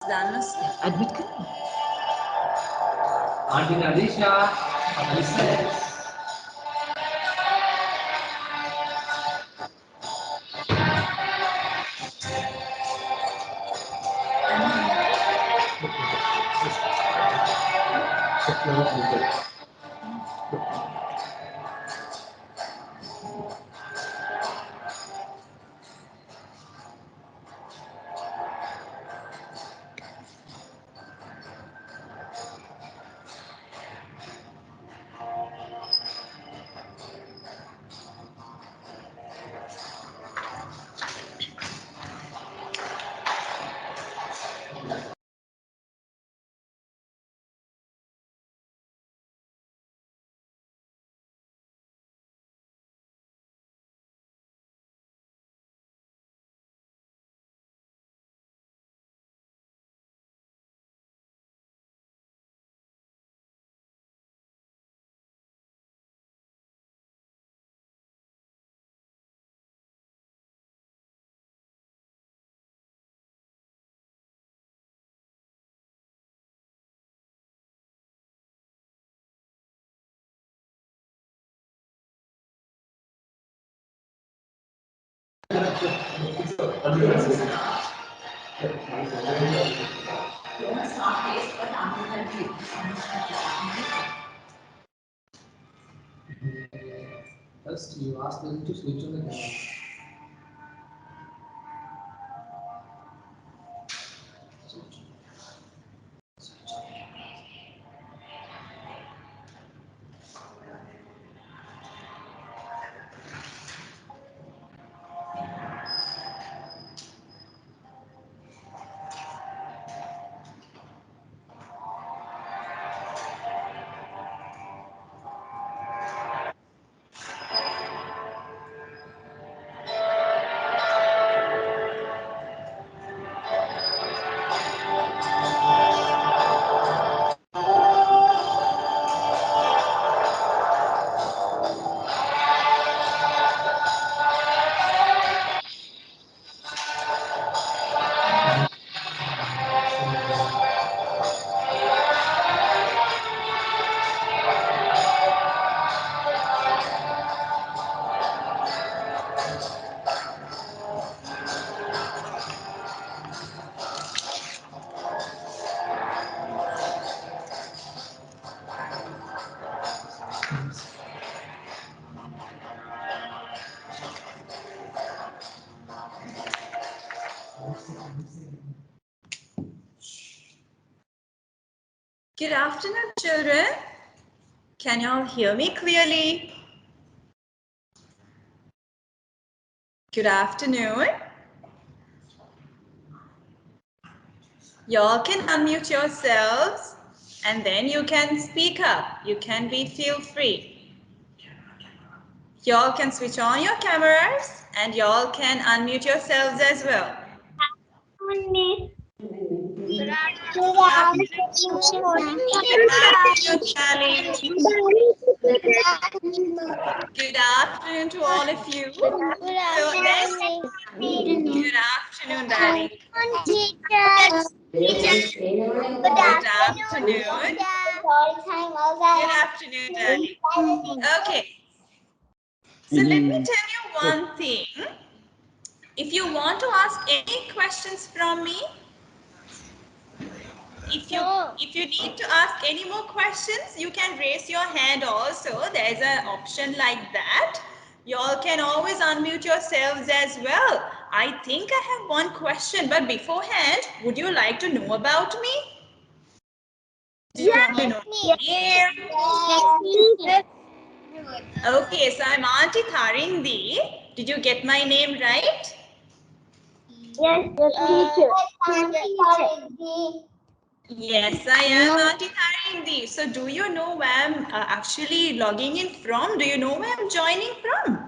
Admit करो. Auntie Nadisha, Alice. First, you ask them to switch on the camera. Good afternoon, children. Can you all hear me clearly? Good afternoon. Y'all can unmute yourselves and then you can speak up. You can feel free. Y'all can switch on your cameras and y'all can unmute yourselves as well. Good afternoon to all of you. Good afternoon, Daddy. Good afternoon, Daddy. Okay. So let me tell you one thing. If you want to ask any questions from me, if you need to ask any more questions, you can raise your hand also. There's an option like that. You all can always unmute yourselves as well. I think I have one question, but beforehand, would you like to know about me? Do you want to know my name? Okay, so I'm Auntie Tharindi. Did you get my name right? Yes, teacher. Yes, I am Auntie Tharindi. So do you know where I'm actually logging in from? Do you know where I'm joining from?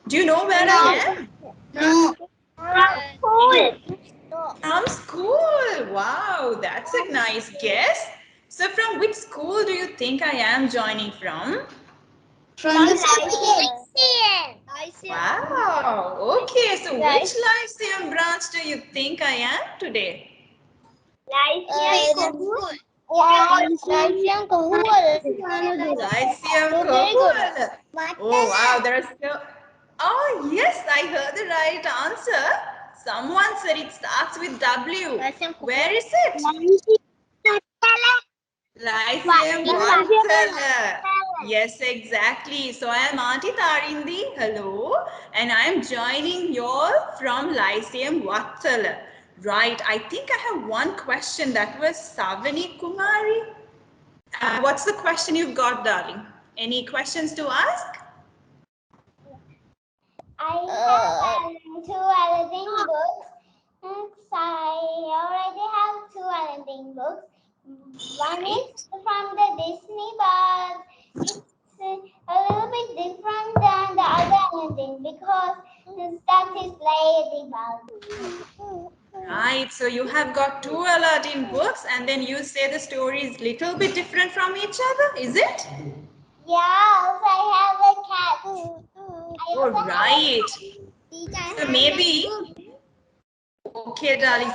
Do you know where I am? No. From school. Wow, that's a nice guess. So from which school do you think I am joining from? From the Lyceum. Wow. Okay, so which Lyceum branch do you think I am today? Lyceum Kahul. Lyceum Very good. Kohol. Oh wow, there are still. Oh yes, I heard the right answer. Someone said it starts with W. Where is it? Lyceum Wattala. Yes, exactly. So I am Auntie Tarindi. Hello. And I am joining you all from Lyceum Wattala. Right. I think I have one question. That was Savani Kumari. What's the question you've got, darling? Any questions to ask? I have two Aladdin books. I already have two Aladdin books. One is from the Disney, but it's a little bit different than the other Aladdin because that is Ladybug. Right. So you have got two Aladdin books, and then you say the story is little bit different from each other. Is it? Yeah, also I have a cat. Oh, right. So maybe. Okay, darling.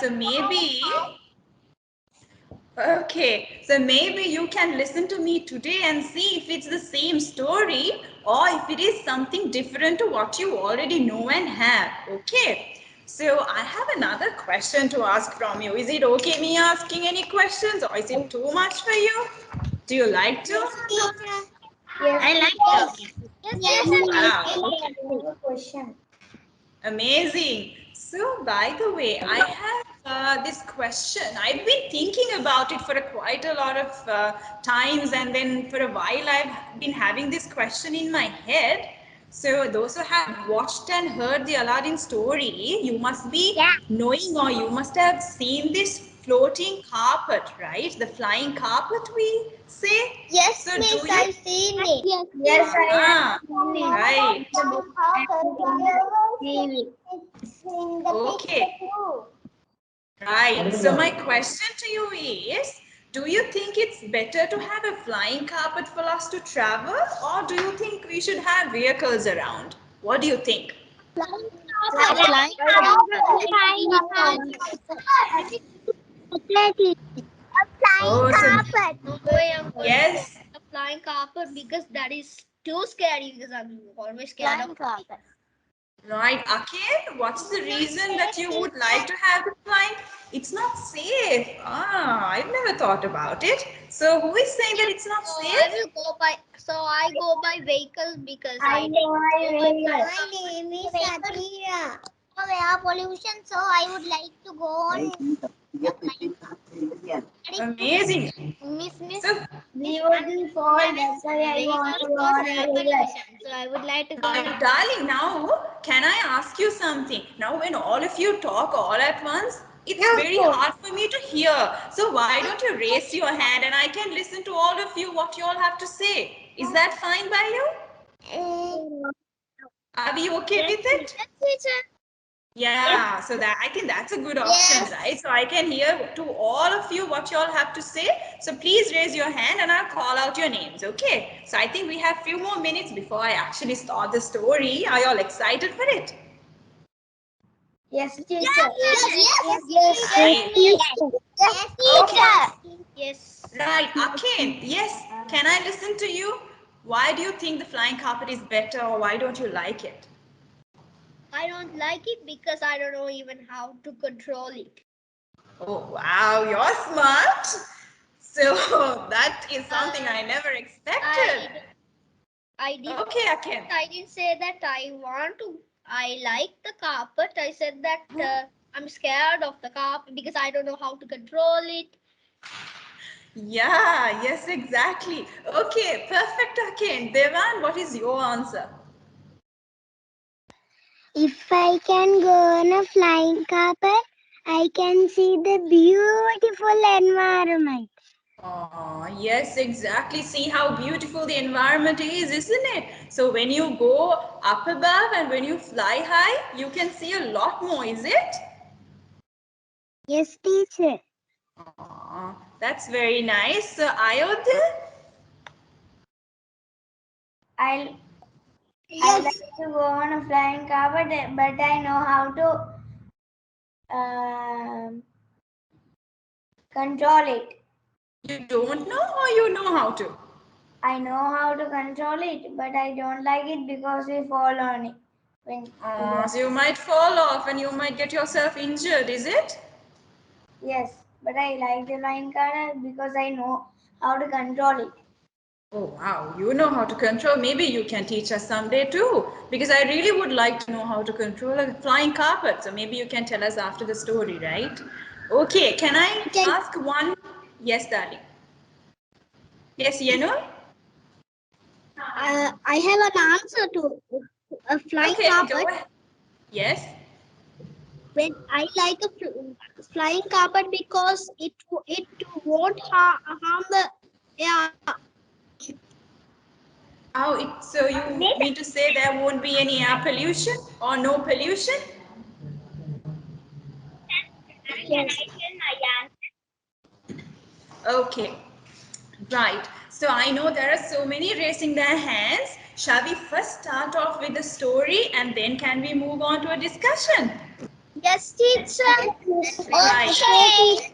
So maybe you can listen to me today and see if it's the same story or if it is something different to what you already know and have. Okay. So I have another question to ask from you. Is it okay me asking any questions or is it too much for you? Do you like to? Yes, I like it. Yes, Wow. I Okay. like a question. Amazing. So, by the way, I have this question. I've been thinking about it for quite a lot of times, and then for a while, I've been having this question in my head. So, those who have watched and heard the Aladdin story, you must be knowing or you must have seen this floating carpet, right? The flying carpet, we say. Yes, So, do miss, you? I've seen it. Yes, I have Ah, seen it. right. It's in the Okay. picture too. Right. So my question to you is, do you think it's better to have a flying carpet for us to travel, or do you think we should have vehicles around? What do you think? Flying Oh, so carpet. No way I'm going to yes. a flying carpet because that is too scary because I'm always scared of carpet. Right. Akin, what's the reason that you would like to have the flying? It's not safe. Ah, I've never thought about it. So who is saying that it's not So I safe? will go by. So I go by vehicles because I know my name is Satira. So air pollution. So I would like to go on. Amazing. Miss. So We would fall. That's why I want to go on air pollution. So I would like to go on. Darling, now can I ask you something? Now, when all of you talk all at once, it's very hard for me to hear. So, why don't you raise your hand and I can listen to all of you what you all have to say? Is that fine by you? Are we okay with it? Yes, teacher. Yeah, so that I think that's a good option, right? So I can hear to all of you what you all have to say. So please raise your hand and I'll call out your names, okay? So I think we have few more minutes before I actually start the story. Are you all excited for it? Yes, teacher. Yes, Right. yes, Okay. teacher. Yes. Right. Akin, yes. Can I listen to you? Why do you think the flying carpet is better or why don't you like it? I don't like it because I don't know even how to control it. Oh, wow, you're smart. So that is something I never expected. I did. Okay, Akin. I didn't say that I want to. I like the carpet. I said that I'm scared of the carpet because I don't know how to control it. Yeah, yes, exactly. Okay, perfect, Akin. Devan, what is your answer? If I can go on a flying carpet, I can see the beautiful environment. Oh, yes, exactly. See how beautiful the environment is, isn't it? So when you go up above and when you fly high, you can see a lot more, is it? Yes, teacher. Oh, that's very nice. So, Ayodhya? I like to go on a flying carpet, but I know how to control it. You don't know or you know how to? I know how to control it, but I don't like it because we fall on it. Oh, so you might fall off and you might get yourself injured, is it? Yes, but I like the flying car because I know how to control it. Oh wow, you know how to control. Maybe you can teach us someday too. Because I really would like to know how to control a flying carpet. So maybe you can tell us after the story, right? Okay, can I ask one? Yes, darling. Yes, Yenu? I have an answer to a flying Okay, go carpet. ahead. Yes. When I like a flying carpet because it won't harm the air. Oh, so you mean to say there won't be any air pollution or no pollution? Yes. Okay, right. So I know there are so many raising their hands. Shall we first start off with the story and then can we move on to a discussion? Yes, teacher. Right. Okay.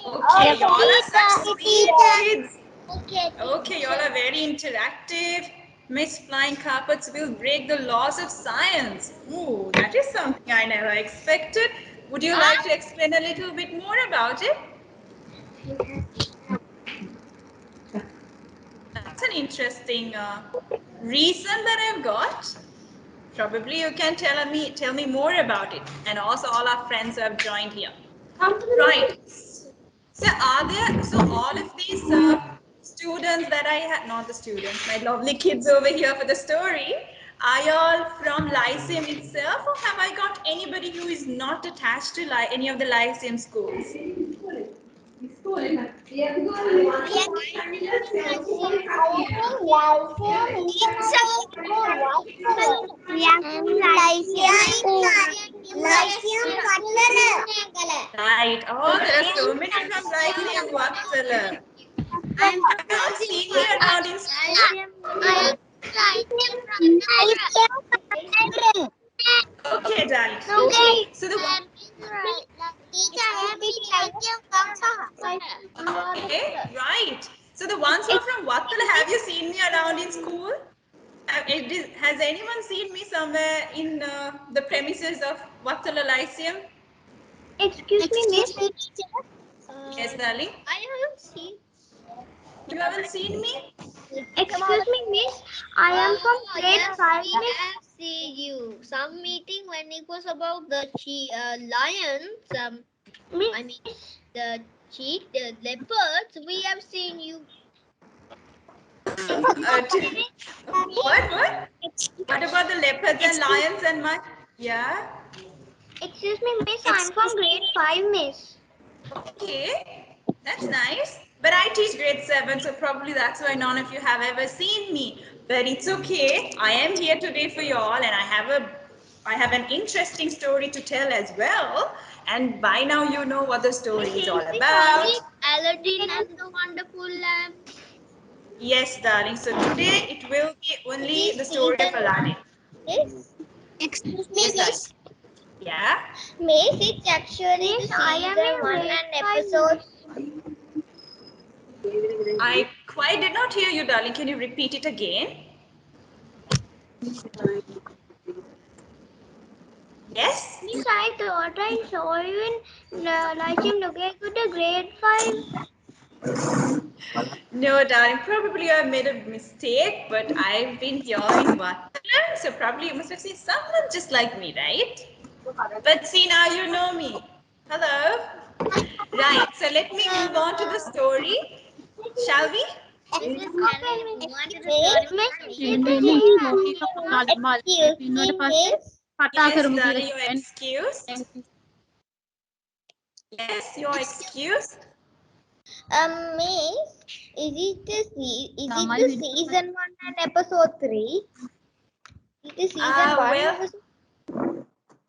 Okay, y'all are such sweet kids. Okay, Okay, y'all are very interactive. Miss Flying Carpets will break the laws of science. Ooh, that is something I never expected. Would you like to explain a little bit more about it? That's an interesting reason that I've got. Probably you can tell me more about it, and also all our friends who have joined here. Right. So are there all of these students that I had, not the students, my lovely kids over here for the story, are y'all from Lyceum itself, or have I got anybody who is not attached to any of the Lyceum schools? Right. Oh, there are so many from Lyceum Wattala. Have you all seen me around in school? Okay, darling. Okay. So the one. Okay, right. So the ones who are from Wattala, have you seen me around in school? Has anyone seen me somewhere in the premises of Wattala Lyceum? Excuse me, miss. Yes, darling. I haven't seen. You haven't seen me? Excuse me, miss. I am from grade 5, I miss. have seen you. Some meeting when it was about the lions. Miss. I mean the the leopards. We have seen you. What? What about the leopards and lions and my? Yeah. Excuse me, miss. I'm from grade 5, miss. Okay, that's nice. But I teach grade 7, so probably that's why none of you have ever seen me. But it's okay. I am here today for you all, and I have an interesting story to tell as well. And by now you know what the story is all about. Aladdin and the wonderful lamp. Yes, darling. So today it will be only the story of Aladdin. Miss, excuse me, Yes, darling. miss. Yeah. Miss, it's actually Miss, the I am season in 1 grade and 5. episode. I quite did not hear you, darling. Can you repeat it again? Yes? Miss, I thought I saw you in Lyceum Located grade 5. No, darling, probably I made a mistake, but I've been here in Wattala, so probably you must have seen someone just like me, right? But see, now you know me. Hello? Right, so let me move on to the story, shall we? Mrs. Can we move on to the Miss, story? Miss, Please? it is Jane. excuse me, miss. Yes, darling, your excuse. Yes, your excuse. Miss, is it the season 1 and episode 3? It is season 1 Well, episode.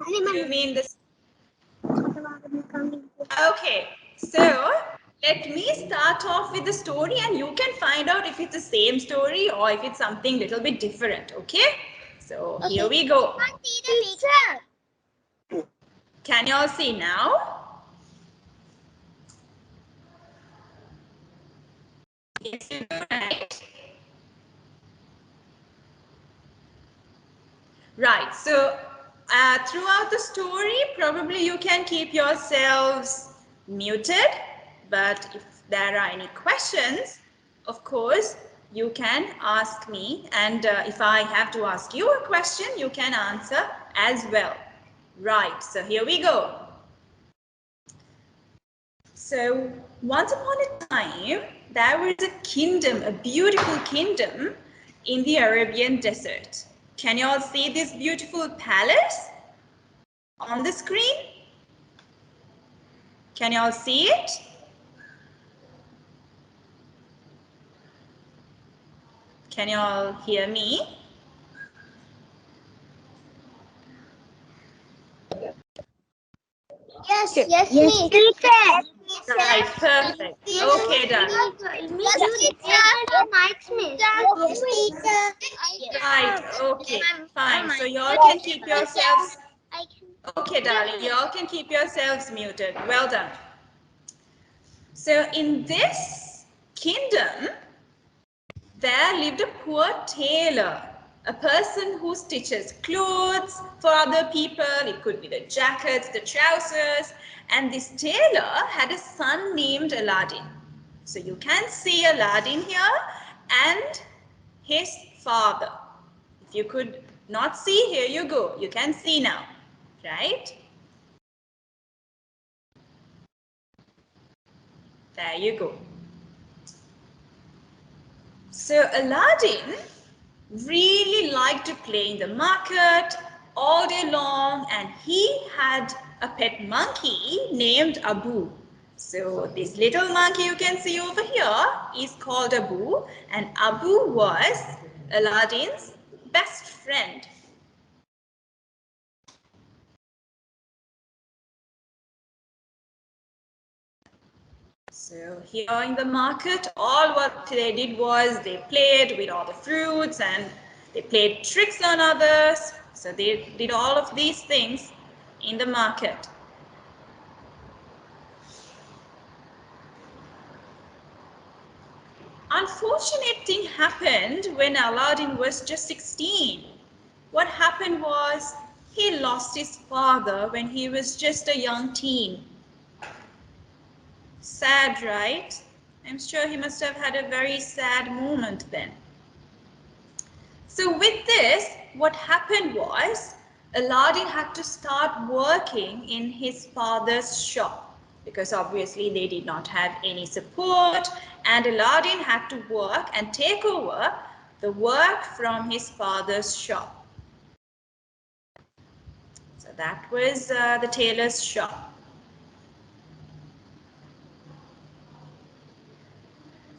you mean this? Okay, so let me start off with the story and you can find out if it's the same story or if it's something little bit different, okay? So here we go. Teacher. Can you all see now? Yes, you do, right? Right, so throughout the story, probably you can keep yourselves muted, but if there are any questions, of course, you can ask me, and if I have to ask you a question, you can answer as well. Right, so here we go. So, once upon a time, there was a kingdom, a beautiful kingdom in the Arabian desert. Can you all see this beautiful palace on the screen? Can you all see it? Can you all hear me? Yes, Yes, miss. teacher. Right, perfect. Okay, done. Yes, teacher. Mike's miss. Yes, teacher. Right, okay, fine. So you all can keep yourselves, okay, darling, you all can keep yourselves muted. Well done. So in this kingdom, there lived a poor tailor, a person who stitches clothes for other people. It could be the jackets, the trousers. And this tailor had a son named Aladdin. So you can see Aladdin here and his father. If you could not see, here you go. You can see now, right? There you go. So Aladdin really liked to play in the market all day long, and he had a pet monkey named Abu. So this little monkey you can see over here is called Abu, and Abu was Aladdin's best friend. So here in the market, all what they did was they played with all the fruits and they played tricks on others. So they did all of these things in the market. Unfortunate thing happened when Aladdin was just 16. What happened was he lost his father when he was just a young teen. Sad, right? I'm sure he must have had a very sad moment then. So with this, what happened was Aladdin had to start working in his father's shop because obviously they did not have any support, and Aladdin had to work and take over the work from his father's shop. So that was the tailor's shop.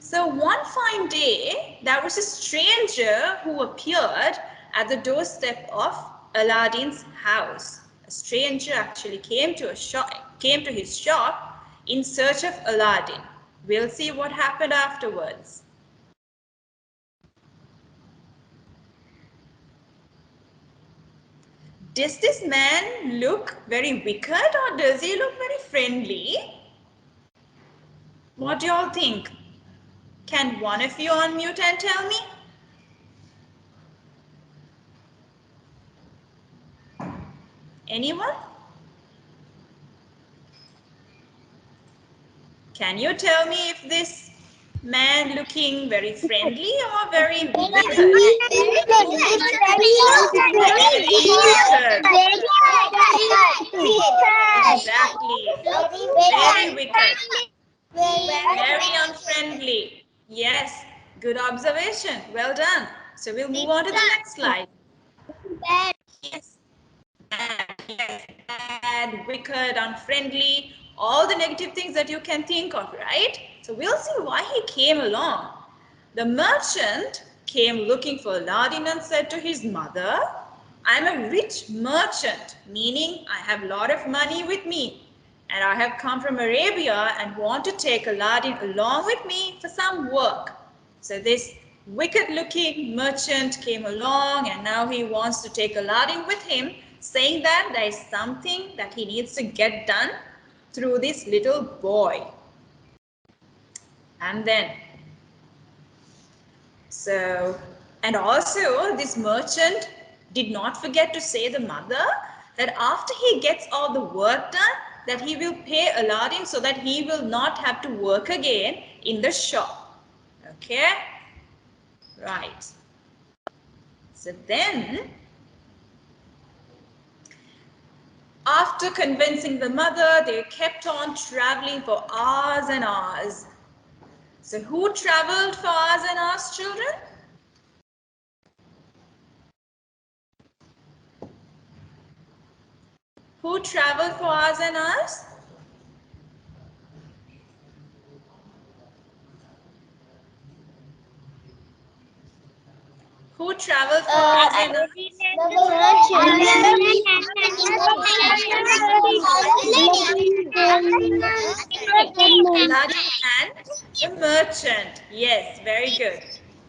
So one fine day, there was a stranger who appeared at the doorstep of Aladdin's house. A stranger actually came to his shop in search of Aladdin. We'll see what happened afterwards. Does this man look very wicked or does he look very friendly? What do you all think? Can one of you unmute and tell me? Anyone? Can you tell me if this man looking very friendly or very wicked? Exactly. Very wicked. Very unfriendly. Yes, good observation. Well done. So we'll move on to the next slide. Yes. Yes, bad, wicked, unfriendly, all the negative things that you can think of, right? So we'll see why he came along. The merchant came looking for Aladdin and said to his mother, I'm a rich merchant, meaning I have a lot of money with me. And I have come from Arabia and want to take Aladdin along with me for some work. So this wicked looking merchant came along and now he wants to take Aladdin with him, saying that there is something that he needs to get done through this little boy. And then So, and also this merchant did not forget to say the mother that after he gets all the work done, that he will pay Aladdin so that he will not have to work again in the shop. Okay? Right. So then, after convincing the mother, they kept on traveling for hours and hours. So who traveled for hours and hours, children? Who traveled for hours and hours? Who traveled for hours and hours? Aladdin and the merchant. Yes, very good.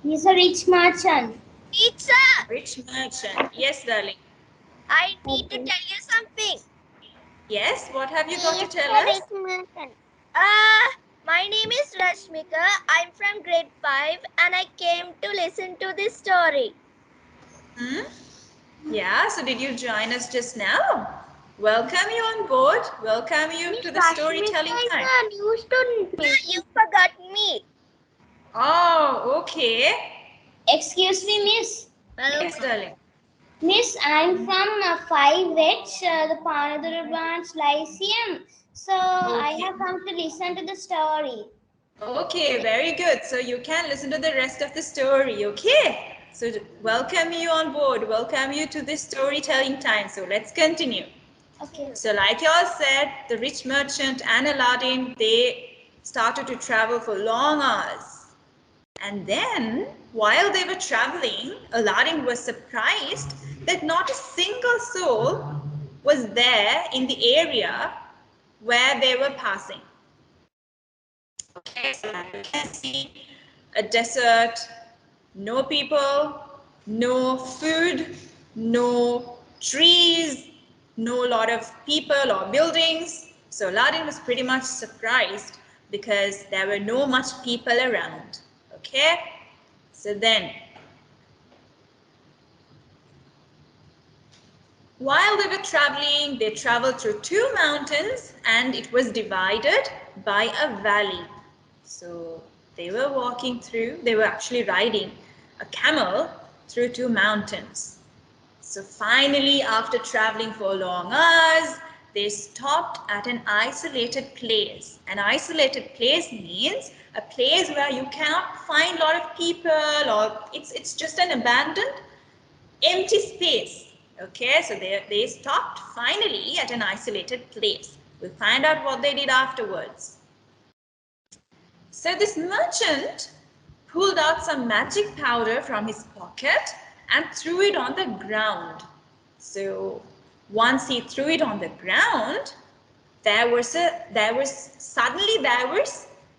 He's a rich merchant. Teacher, Rich merchant. Yes, darling. I need to tell you something. Yes, what have you got to Yes, tell the us? rich merchant. My name is Rashmika. I'm from grade 5 and I came to listen to this story. Hmm? Yeah, so did you join us just now? Welcome you on board. Welcome you to the storytelling time. a new student, miss. You forgot me. Oh, okay. Excuse me, miss. Yes, darling. Miss, I'm from 5H, the Panadura branch Lyceum. So I Okay. have come to listen to the story. Okay, very good. So you can listen to the rest of the story, okay? So welcome you on board. Welcome you to this storytelling time. So let's continue. Okay. So like y'all said, the rich merchant and Aladdin, they started to travel for long hours. And then, while they were traveling, Aladdin was surprised that not a single soul was there in the area where they were passing. Okay, so you can see a desert, no people, no food, no trees, no lot of people or buildings. So Aladdin was pretty much surprised because there were no much people around. Okay, so then while they were traveling, they traveled through two mountains and it was divided by a valley. So they were walking through, they were actually riding a camel through two mountains. So finally, after traveling for long hours, they stopped at an isolated place. An isolated place means a place where you cannot find a lot of people or it's just an abandoned empty space. Okay, so they stopped finally at an isolated place. We'll find out what they did afterwards. So this merchant pulled out some magic powder from his pocket and threw it on the ground. So once he threw it on the ground, there was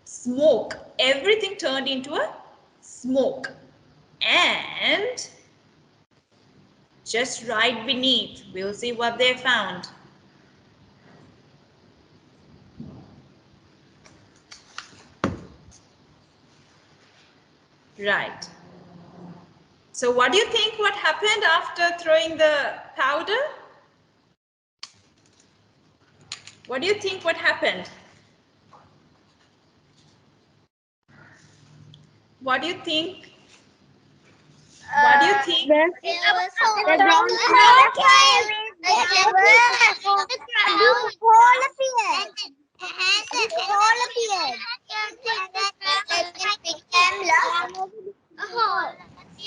smoke. Everything turned into a smoke. And just right beneath, we'll see what they found. Right. So what do you think what happened after throwing the powder? What do you think what happened? What do you think? What do you think? There was The ground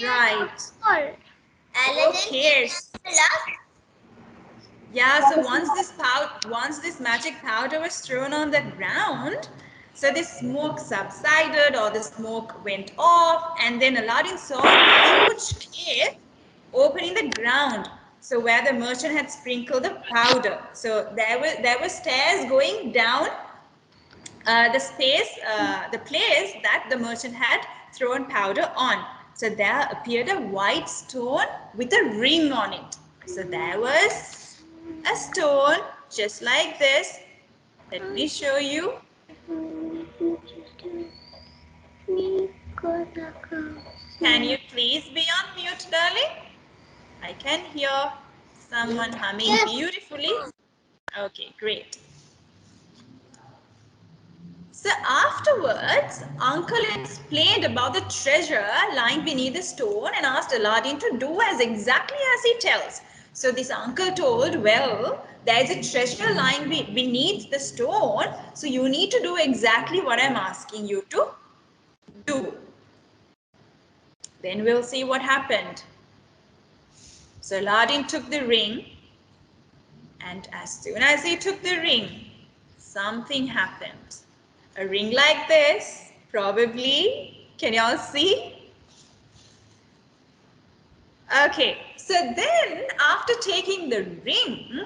Right. Aladdin Okay. laughed. Yeah, so once this magic powder was thrown on the ground, so the smoke subsided or the smoke went off, and then Aladdin saw a huge cave open in the ground. So where the merchant had sprinkled the powder. So there were stairs going down the place that the merchant had thrown powder on. So there appeared a white stone with a ring on it. So there was a stone just like this. Let me show you. Can you please be on mute, darling? I can hear someone humming beautifully. Okay, great. So afterwards, Uncle explained about the treasure lying beneath the stone and asked Aladdin to do as exactly as he tells. So this uncle told, well, there is a treasure lying beneath the stone, so you need to do exactly what I'm asking you to do. Then we'll see what happened. So Aladdin took the ring, and as soon as he took the ring, something happened. A ring like this, probably, can you all see? Okay, so then after taking the ring,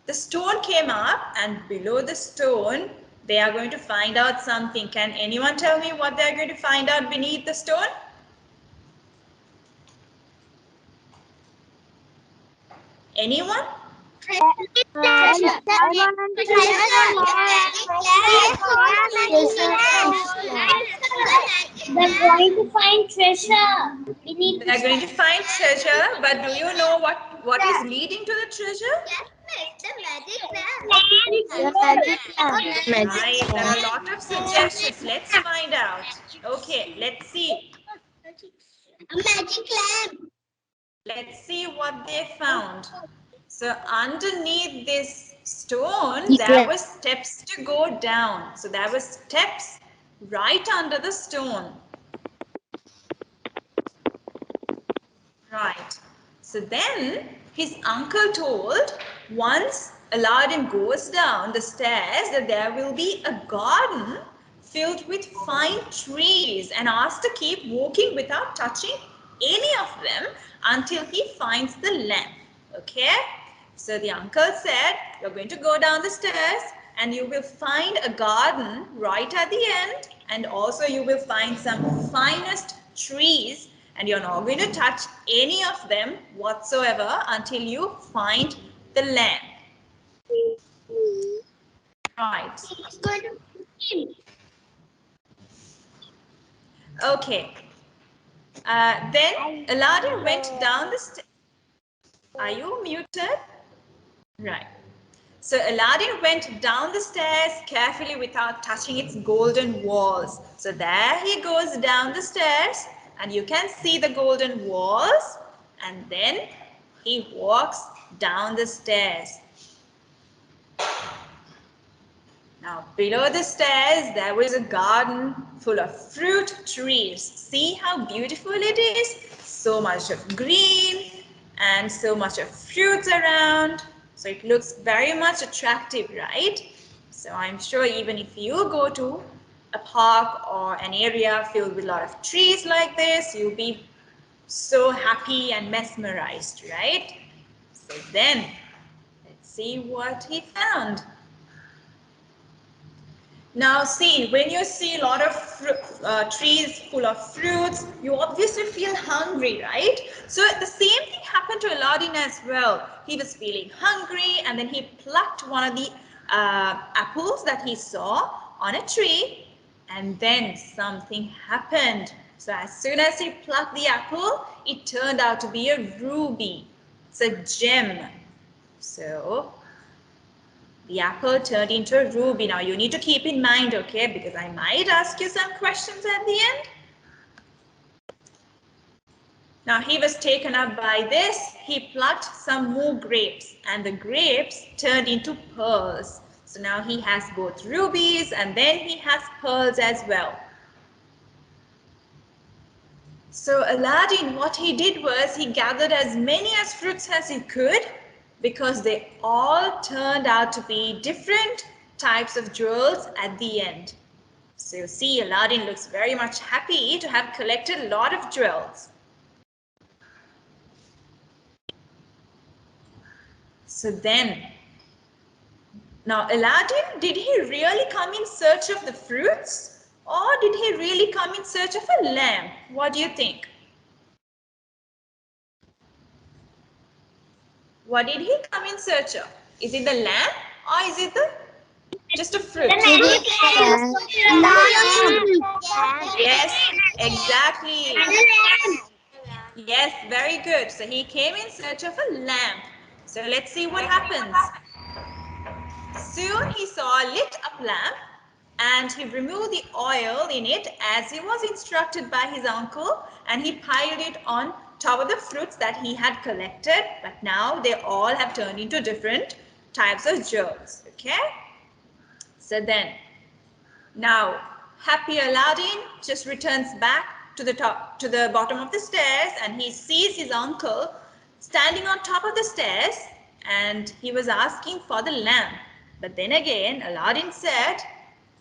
the stone came up, and below the stone, they are going to find out something. Can anyone tell me what they are going to find out beneath the stone? Anyone? I want to They're going to find treasure beneath They are going to find treasure, but do you know what is leading to the treasure? Right, there are a lot of suggestions. Let's find out. Okay, let's see. a magic lamp. Let's see what they found. So underneath this stone, there were steps to go down. So there were steps right under the stone. Right. So then his uncle told once Aladdin goes down the stairs that there will be a garden filled with fine trees and asked to keep walking without touching any of them until he finds the lamp. Okay? So the uncle said, you're going to go down the stairs and you will find a garden right at the end, and also you will find some finest trees, and you're not going to touch any of them whatsoever until you find the lamp. Right. It's going to Okay. Then Aladdin went down the stairs. Are you muted? Right. So Aladdin went down the stairs carefully without touching its golden walls. So there he goes down the stairs, and you can see the golden walls, and then he walks down the stairs. Now below the stairs there was a garden full of fruit trees. See how beautiful it is? So much of green and so much of fruits around. So it looks very much attractive, right? So I'm sure even if you go to a park or an area filled with a lot of trees like this, you'll be so happy and mesmerized, right? So then, let's see what he found. Now see, when you see a lot of trees full of fruits, you obviously feel hungry, right? So the same thing happened to Aladdin as well. He was feeling hungry, and then he plucked one of the apples that he saw on a tree, and then something happened. So as soon as he plucked the apple, it turned out to be a ruby. It's a gem. So the apple turned into a ruby. Now you need to keep in mind, okay, because I might ask you some questions at the end. Now he was taken up by this. He plucked some more grapes, and the grapes turned into pearls. So now he has both rubies and then he has pearls as well. So Aladdin, what he did was he gathered as many as fruits as he could, because they all turned out to be different types of jewels at the end. So you see, Aladdin looks very much happy to have collected a lot of jewels. So then, now Aladdin, did he really come in search of the fruits, or did he really come in search of a lamp? What do you think? What did he come in search of? Is it the lamp, or is it just a fruit? Yes, exactly. Yes, very good. So he came in search of a lamp. So let's see what happens. Soon he saw a lit up lamp and he removed the oil in it as he was instructed by his uncle, and he piled it on top of the fruits that he had collected, but now they all have turned into different types of jewels. Okay? So then, now happy Aladdin just returns back to the bottom of the stairs, and he sees his uncle standing on top of the stairs, and he was asking for the lamp. But then again, Aladdin said,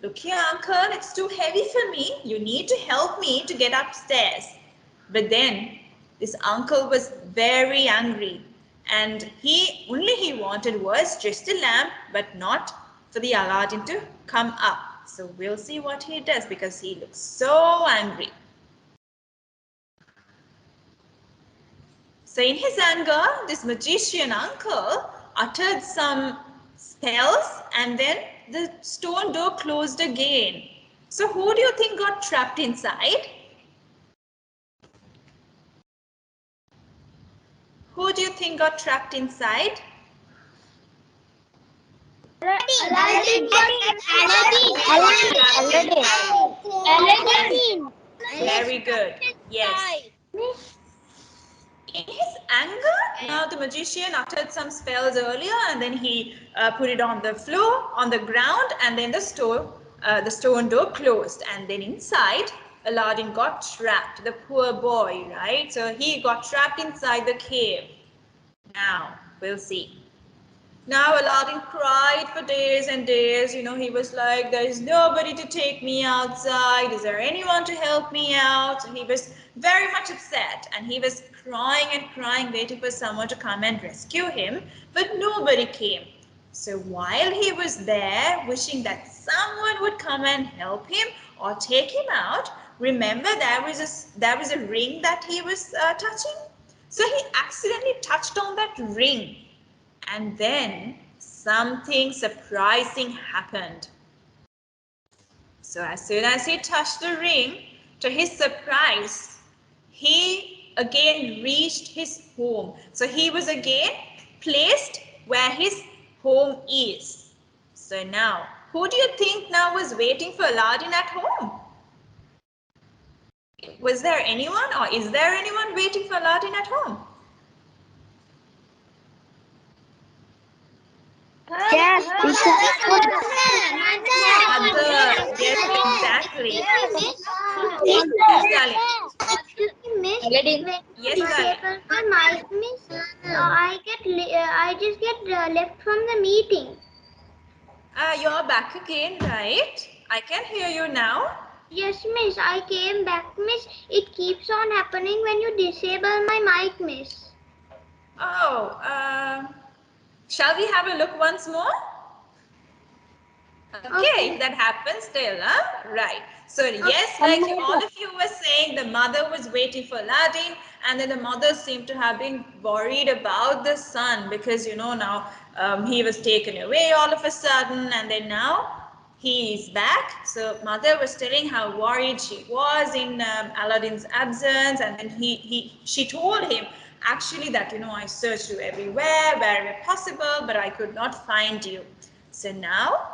"Look here, uncle, it's too heavy for me. You need to help me to get upstairs." But then this uncle was very angry, and he wanted was just a lamp, but not for the Aladdin to come up. So we'll see what he does because he looks so angry. So in his anger, this magician uncle uttered some spells, and then the stone door closed again. So who do you think got trapped inside? Who do you think got trapped inside? Aladdin. Very good. Yes. In his anger, now the magician uttered some spells earlier, and then he put it on the floor, on the ground, and then the stone door closed. And then inside, Aladdin got trapped. The poor boy, right? So he got trapped inside the cave. Now we'll see. Now Aladdin cried for days and days. He was like, there is nobody to take me outside. Is there anyone to help me out? And he was very much upset, and he was crying and crying, waiting for someone to come and rescue him. But nobody came. So while he was there, wishing that someone would come and help him or take him out, remember there was a ring that he was touching? So he accidentally touched on that ring, and then something surprising happened. So as soon as he touched the ring, to his surprise, he again reached his home. So he was again placed where his home is. So now, who do you think now was waiting for Aladdin at home? Was there anyone, or is there anyone waiting for Aladdin at home? Yes, Mother. Yes, exactly. Yes, darling. Aladdin. Yes, darling. My mic, miss. I just get left from the meeting. You're back again, right? I can hear you now. Yes, miss. I came back, miss. It keeps on happening when you disable my mic, miss. Oh, shall we have a look once more? Okay, if that happens still, huh? Right. So yes, like all of you were saying, the mother was waiting for Aladdin, and then the mother seemed to have been worried about the son because now he was taken away all of a sudden, and then now he is back. So mother was telling how worried she was in Aladdin's absence, and then she told him actually that I searched you everywhere, wherever possible, but I could not find you. So now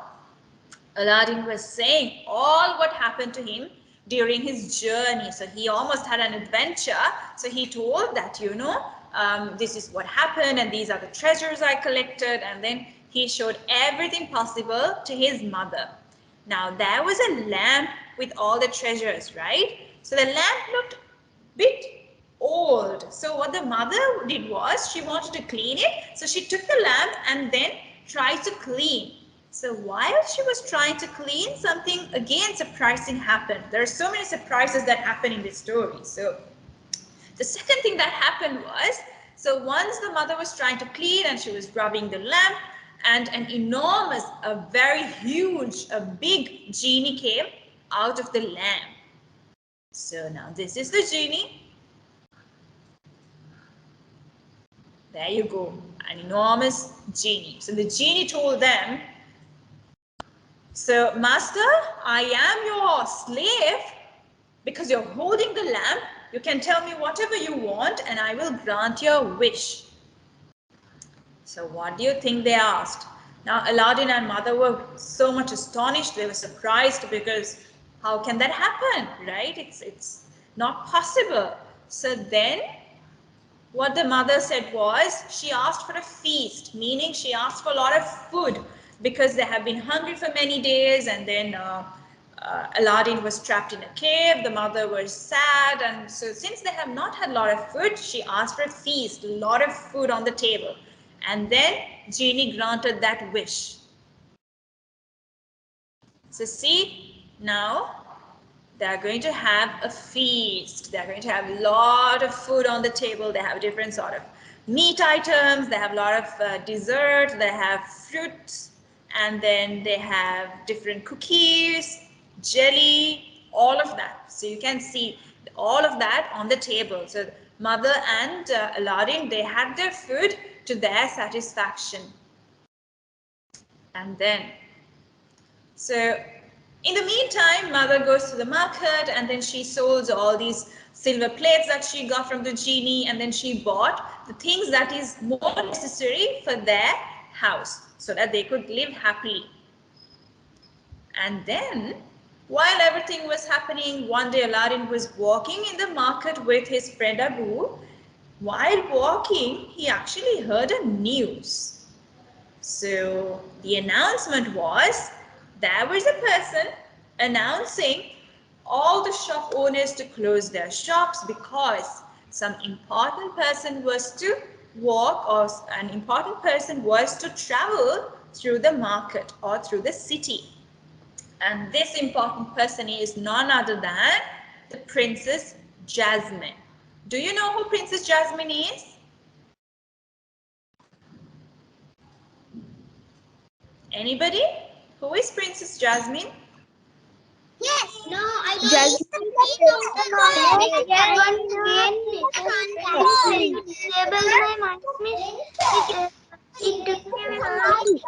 Aladdin was saying all what happened to him during his journey. So he almost had an adventure. So he told that, this is what happened, and these are the treasures I collected. And then he showed everything possible to his mother. Now there was a lamp with all the treasures, right? So the lamp looked bit old. So what the mother did was she wanted to clean it. So she took the lamp and then tried to clean. So while she was trying to clean, something again surprising happened. There are so many surprises that happen in this story. So the second thing that happened was, so once the mother was trying to clean and she was rubbing the lamp, and an enormous, a very huge, a big genie came out of the lamp. So now this is the genie. There you go, an enormous genie. So the genie told them, so master, I am your slave, because you're holding the lamp, you can tell me whatever you want and I will grant your wish. So what do you think they asked? Now Aladdin and mother were so much astonished, they were surprised because how can that happen, right? It's not possible. So then what the mother said was she asked for a feast, meaning she asked for a lot of food because they have been hungry for many days, and then Aladdin was trapped in a cave. The mother was sad, and so since they have not had a lot of food, she asked for a feast, a lot of food on the table. And then Genie granted that wish. So see, now they are going to have a feast. They are going to have a lot of food on the table. They have different sort of meat items. They have a lot of dessert. They have fruits, and then they have different cookies, jelly, all of that. So you can see all of that on the table. So mother and Aladdin, they had their food to their satisfaction. And then so in the meantime, mother goes to the market and then she sold all these silver plates that she got from the genie, and then she bought the things that is more necessary for their house so that they could live happily. And then while everything was happening, one day Aladdin was walking in the market with his friend Abu. While walking, he actually heard a news. So the announcement was there was a person announcing all the shop owners to close their shops because some important person was to walk, or an important person was to travel through the market or through the city. And this important person is none other than the Princess Jasmine. Do you know who Princess Jasmine is? Anybody? Who is Princess Jasmine? Yes. No, I don't. Just It's the queen of the forest. Yes, I I know. know. Disabled my mind, miss. It took me very.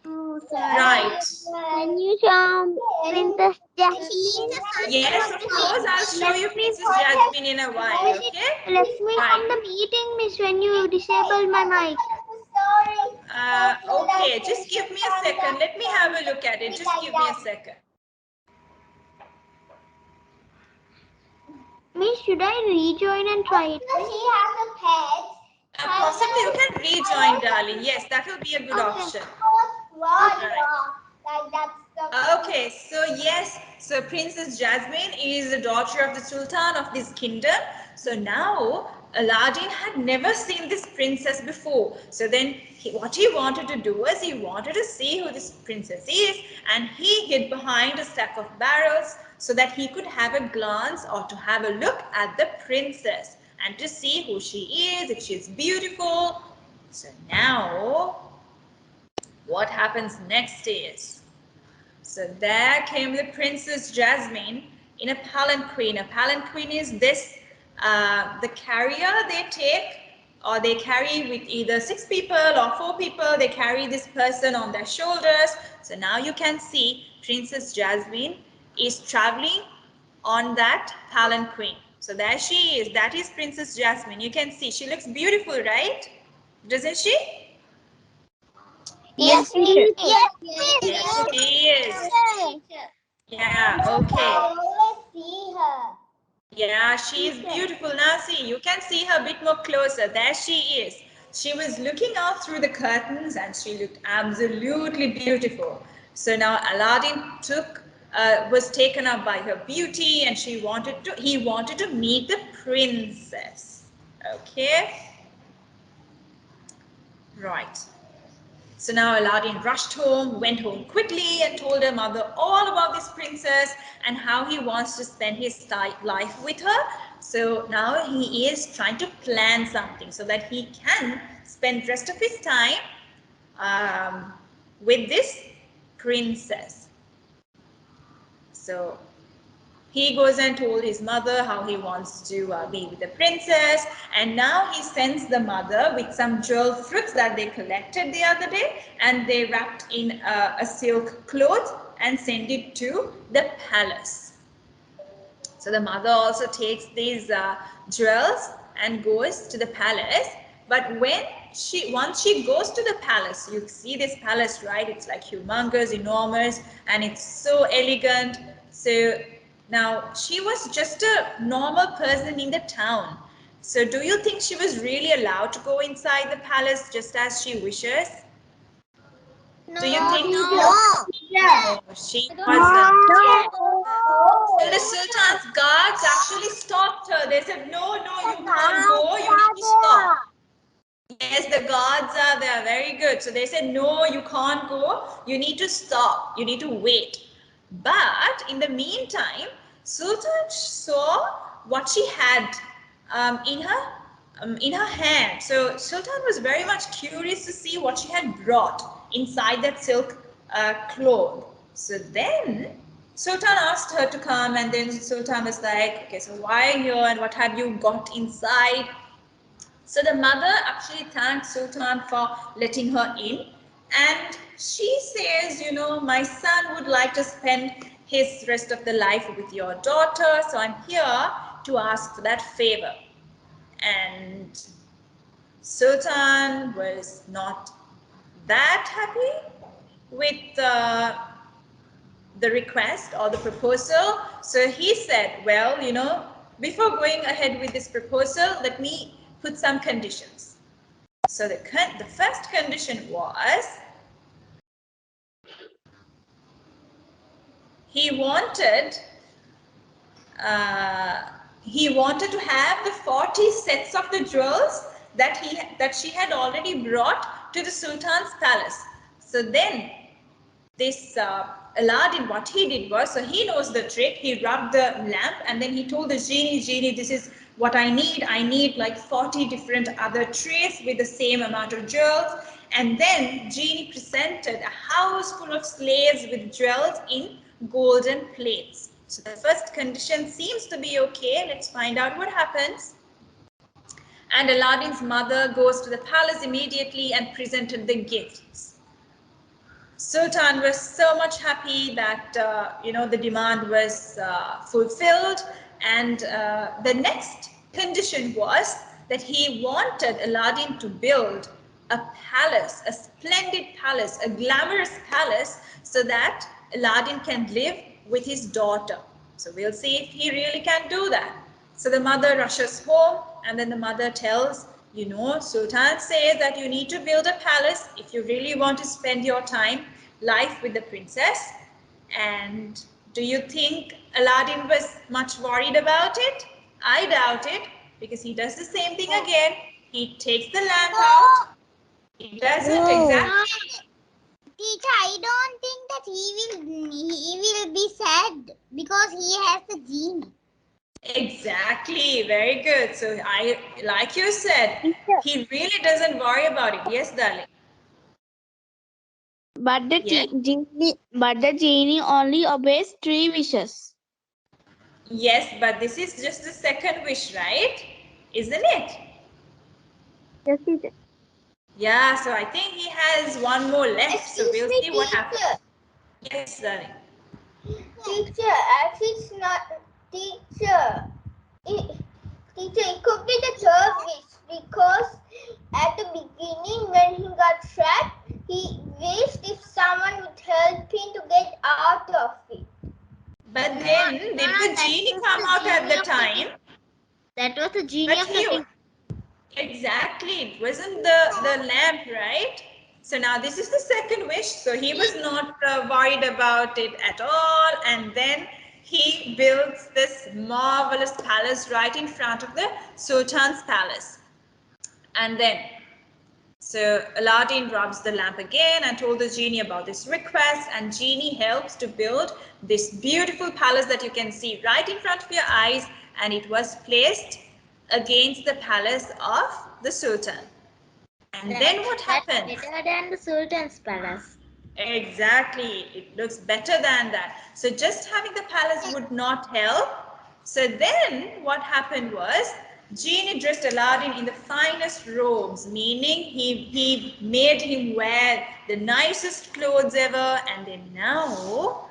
Oh, sorry. Right. Can you show Princess She is Jasmine? the Yes, sunset of of the course. I'll show Let you me Princess Jasmine in a while, miss, okay? it left me Right. from the meeting, miss, when you disabled my mic. Okay, just give me a second. Let me have a look at it. Just give me a second. Miss, should I rejoin and try it? He has a pet. Possibly you can rejoin, darling. Yes, that will be a good Okay. option. Right. Like that's the. Okay, so yes, so Princess Jasmine is the daughter of the Sultan of this kingdom. So now Aladdin had never seen this princess before. So then what he wanted to do was he wanted to see who this princess is, and he hid behind a stack of barrels so that he could have a glance or to have a look at the princess and to see who she is, if she's beautiful. So now what happens next is, so there came the Princess Jasmine in a palanquin. A palanquin is this, the carrier they take, or they carry with either 6 people or 4 people. They carry this person on their shoulders. So now you can see Princess Jasmine is traveling on that palanquin. So there she is. That is Princess Jasmine. You can see she looks beautiful, right? Doesn't she? Yes, teacher. miss. Yes, Yes, she is. Teacher. Yeah, okay. I always see her. Yeah, she is beautiful. Now see, you can see her a bit more closer. There she is. She was looking out through the curtains and she looked absolutely beautiful. So now Aladdin was taken up by her beauty, and he wanted to meet the princess. Okay, right. So now Aladdin rushed home, went home quickly, and told her mother all about this princess and how he wants to spend his life with her. So now he is trying to plan something so that he can spend the rest of his time um, with this princess. So he goes and told his mother how he wants to be with the princess, and now he sends the mother with some jewel fruits that they collected the other day, and they wrapped in a silk cloth and send it to the palace. So the mother also takes these jewels and goes to the palace. But once she goes to the palace, you see this palace, right? It's like humongous, enormous, and it's so elegant. So now she was just a normal person in the town. So do you think she was really allowed to go inside the palace just as she wishes? Do you think so? No. No, she wasn't. So the Sultan's guards actually stopped her. They said, no, no, you can't go. You need to stop. Yes, the guards are there. Very good. So they said, no, you can't go. You need to stop. You need to wait. But in the meantime, Sultan saw what she had in her hand. So Sultan was very much curious to see what she had brought inside that silk cloth. So then Sultan asked her to come, and then Sultan was like, okay, so why are you here and what have you got inside? So the mother actually thanked Sultan for letting her in. And she says, you know, my son would like to spend his rest of the life with your daughter. So I'm here to ask for that favor. And Sultan was not that happy with the request or the proposal. So he said, well, you know, before going ahead with this proposal, let me put some conditions. So the first condition was he wanted uh, he wanted to have the 40 sets of the jewels that she had already brought to the Sultan's palace. So then this Aladdin, what he did was, so he knows the trick. He rubbed the lamp and then he told the genie, this is what I need. I need like 40 different other trays with the same amount of jewels. And then genie presented a house full of slaves with jewels in golden plates. So the first condition seems to be okay. Let's find out what happens. And Aladdin's mother goes to the palace immediately and presented the gifts. Sultan was so much happy that the demand was fulfilled, and the next condition was that he wanted Aladdin to build a palace, a splendid palace, a glamorous palace, so that Aladdin can live with his daughter. So we'll see if he really can do that. So the mother rushes home, and then the mother tells, Sultan says that you need to build a palace if you really want to spend your life with the princess. And do you think Aladdin was much worried about it? I doubt it, because he does the same thing again. He takes the lamp out. He does it exactly. Teacher, I don't think that he will be sad because he has the genie. Exactly, very good. So like you said, he really doesn't worry about it. Yes, darling. Yes. But the genie only obeys 3 wishes. Yes, but this is just the second wish, right? Isn't it? Yes, teacher. Yeah, so I think he has one more left. So Excuse we'll me, see what happens. teacher. Yes, darling. Teacher, actually it's not teacher. It, teacher, it could be the third wish because at the beginning when he got trapped, he wished if someone would help him to get out of it. But then, did the genie come out at the time? That was the genie But of the he, king. exactly, it wasn't the lamp, right? So now this is the second wish. So he was not worried about it at all. And then he builds this marvelous palace right in front of the Sultan's palace. And then, so Aladdin rubs the lamp again and told the genie about this request, and genie helps to build this beautiful palace that you can see right in front of your eyes, and it was placed against the palace of the Sultan. And then what happens? Better than the Sultan's palace. Exactly, it looks better than that. So just having the palace would not help. So then what happened was Genie dressed Aladdin in the finest robes, meaning he made him wear the nicest clothes ever. And then now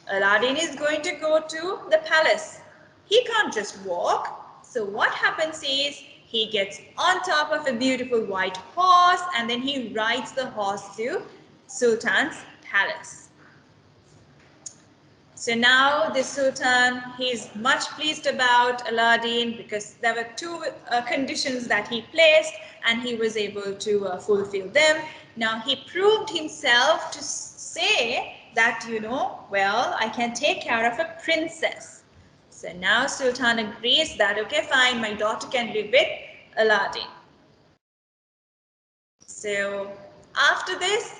Aladdin is going to go to the palace. He can't just walk. So what happens is he gets on top of a beautiful white horse and then he rides the horse to Sultan's palace. So now the Sultan, he's much pleased about Aladdin because there were two conditions that he placed and he was able to fulfill them. Now he proved himself to say that, well, I can take care of a princess. So now Sultan agrees that, okay, fine, my daughter can live with Aladdin. So after this,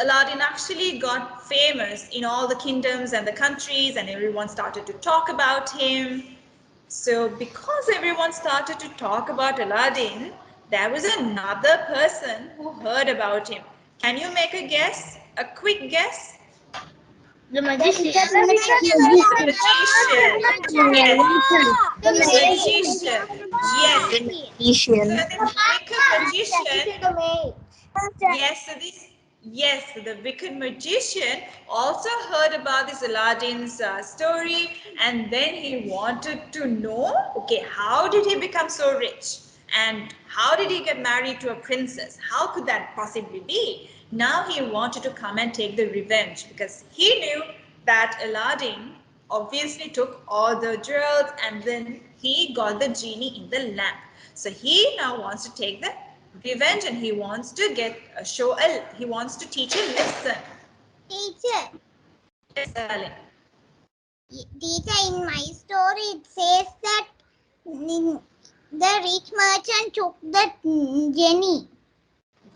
Aladdin actually got famous in all the kingdoms and the countries, and everyone started to talk about him. So because everyone started to talk about Aladdin, there was another person who heard about him. Can you make a guess? A quick guess? The magician. The magician. Yes. The The magician. Yes. magician. So this wicked magician. Yes, so the wicked magician also heard about this Aladdin's story, and then he wanted to know, okay, how did he become so rich? And how did he get married to a princess? How could that possibly be? Now he wanted to come and take the revenge because he knew that Aladdin obviously took all the jewels and then he got the genie in the lamp. So he now wants to take the revenge and he wants to he wants to teach a lesson. Teacher, Yes, darling. teacher, in my story it says that the rich merchant took the genie.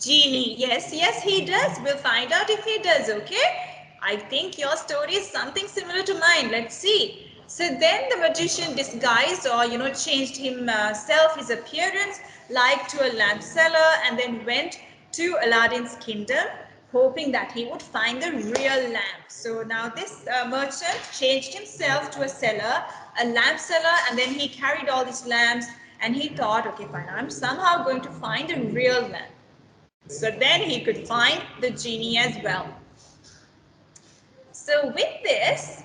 Genie. Yes, he does. We'll find out if he does, okay? I think your story is something similar to mine. Let's see. So then the magician disguised or, changed himself, his appearance, like to a lamp seller and then went to Aladdin's kingdom, hoping that he would find the real lamp. So now this merchant changed himself to a seller, a lamp seller, and then he carried all these lamps and he thought, okay, fine, I'm somehow going to find the real lamp. So then he could find the genie as well. So with this,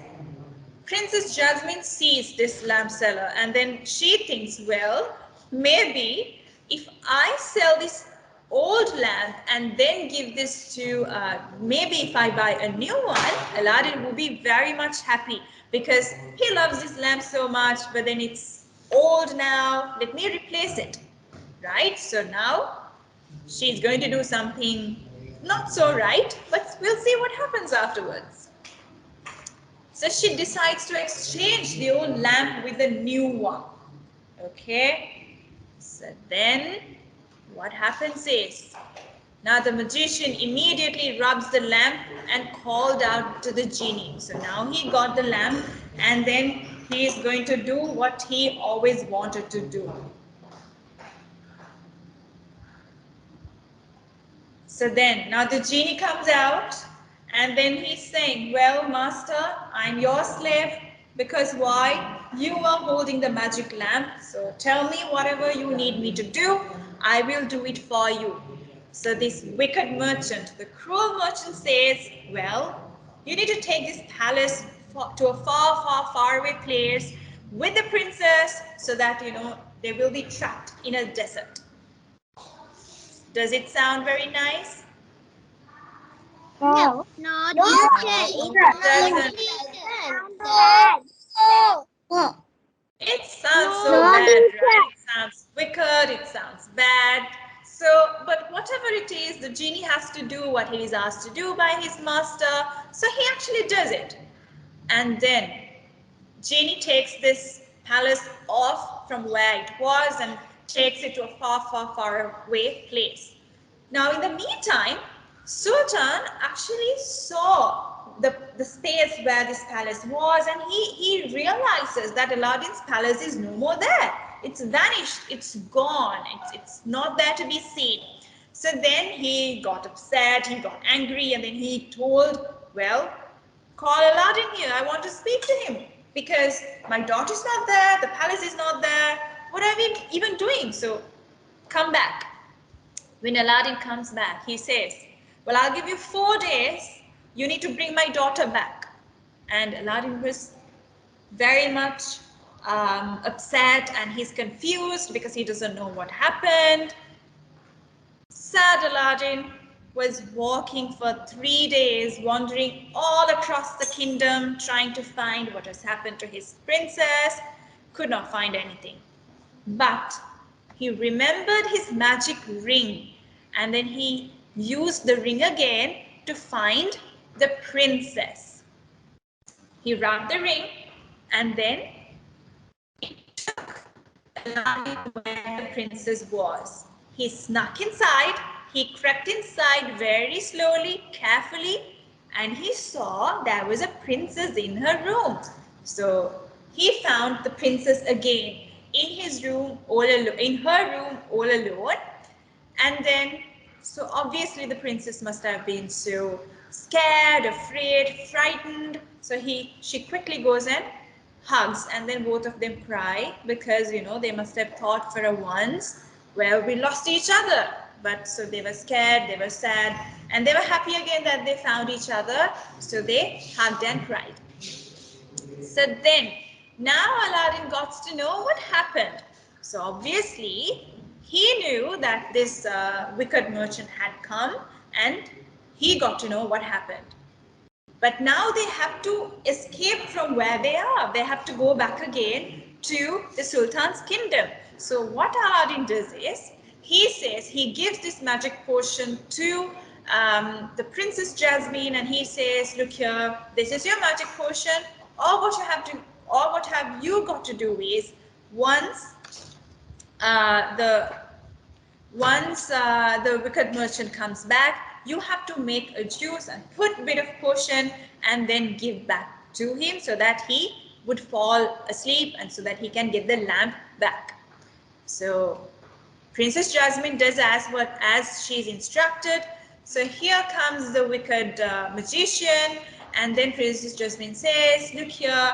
Princess Jasmine sees this lamp seller and then she thinks, well, maybe if I sell this old lamp and then give this to, maybe if I buy a new one, Aladdin will be very much happy because he loves this lamp so much, but then it's old now. Let me replace it, right? So now she's going to do something not so right, but we'll see what happens afterwards. So she decides to exchange the old lamp with the new one. Okay? So then what happens is now the magician immediately rubs the lamp and called out to the genie. So now he got the lamp and then he is going to do what he always wanted to do. So then, now the genie comes out and then he's saying, well, master, I'm your slave because why? You are holding the magic lamp. So tell me whatever you need me to do, I will do it for you. So this wicked merchant, the cruel merchant says, well, you need to take this palace to a far away place with the princess so that, they will be trapped in a desert. Does it sound very nice? No. No, No, teacher. It doesn't. No. It sounds so No, bad, teacher. right? It sounds wicked, it sounds bad. So, but whatever it is, the genie has to do what he is asked to do by his master. So he actually does it. And then Genie takes this palace off from where it was and takes it to a far away place. Now, in the meantime, Sultan actually saw the space where this palace was and he realizes that Aladdin's palace is no more there. It's vanished, it's gone, it's not there to be seen. So then he got upset, he got angry, and then he told, well, call Aladdin here. I want to speak to him because my daughter's not there, the palace is not there. what are we even doing? So come back. When Aladdin comes back, he says, well, I'll give you 4 days. You need to bring my daughter back. And Aladdin was very much upset, and he's confused because he doesn't know what happened. Sad Aladdin was walking for 3 days, wandering all across the kingdom, trying to find what has happened to his princess. Could not find anything. But he remembered his magic ring, and then he used the ring again to find the princess. He rubbed the ring, and then where the princess was. He snuck inside, he crept inside very slowly, carefully, and he saw there was a princess in her room. So he found the princess again in his room all alone, in her room all alone. And then, so obviously the princess must have been so scared, afraid, frightened. So she quickly goes and hugs, and then both of them cry because they must have thought for a once, well, we lost each other. But so they were scared, they were sad, and they were happy again that they found each other. So they hugged and cried. So then, now Aladdin got to know what happened. So obviously, he knew that this wicked merchant had come, and he got to know what happened. But now they have to escape from where they are. They have to go back again to the Sultan's kingdom. So what Aladdin does is, he says, he gives this magic potion to the Princess Jasmine, and he says, look here, this is your magic potion. All what have you got to do is, once uh, the the wicked merchant comes back, you have to make a juice and put a bit of potion and then give back to him so that he would fall asleep and so that he can get the lamp back. So Princess Jasmine does as she's instructed. So here comes the wicked magician, and then Princess Jasmine says, "Look here,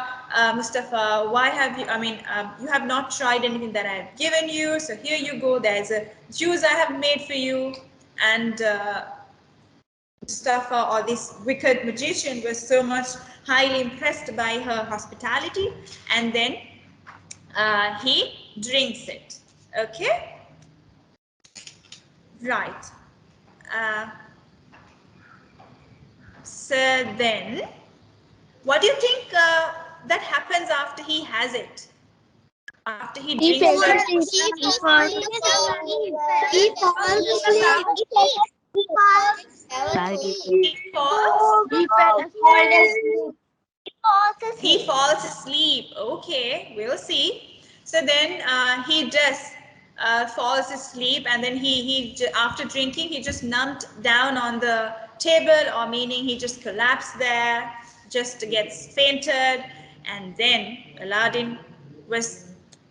Mustafa. Why have you? I mean, you have not tried anything that I have given you. So here you go. There's a juice I have made for you." And Mustafa, or this wicked magician, was so much highly impressed by her hospitality, and then he drinks it. Okay. Right. Uh, so then, what do you think that happens after he has it? After he He drinks fell it? asleep. He falls asleep. He falls asleep. He falls. He fell asleep. He falls asleep. Okay, we'll see. So then he does falls asleep, and then after drinking he just numbed down on the table, or meaning he just collapsed there, just gets fainted, and then Aladdin was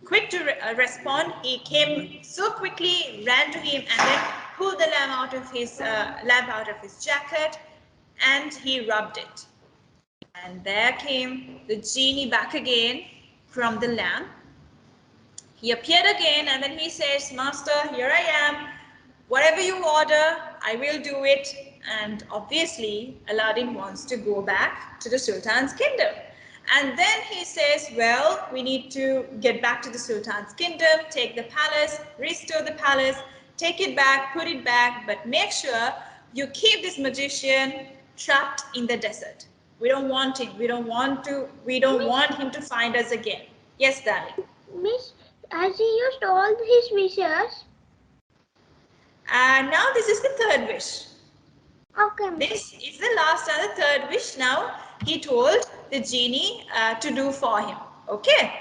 quick to respond. He came so quickly, ran to him, and then pulled the lamp out of his jacket, and he rubbed it. And there came the genie back again from the lamp. He appeared again, and then he says, Master, here I am. Whatever you order, I will do it. And obviously, Aladdin wants to go back to the Sultan's kingdom. And then he says, well, we need to get back to the Sultan's kingdom, take the palace, restore the palace, take it back, put it back, but make sure you keep this magician trapped in the desert. We don't want him. We don't want him to find us again. Yes, darling. Miss, has he used all his wishes? And now this is the third wish. Okay, miss. This is the last and the third wish. Now he told the genie to do for him. Okay.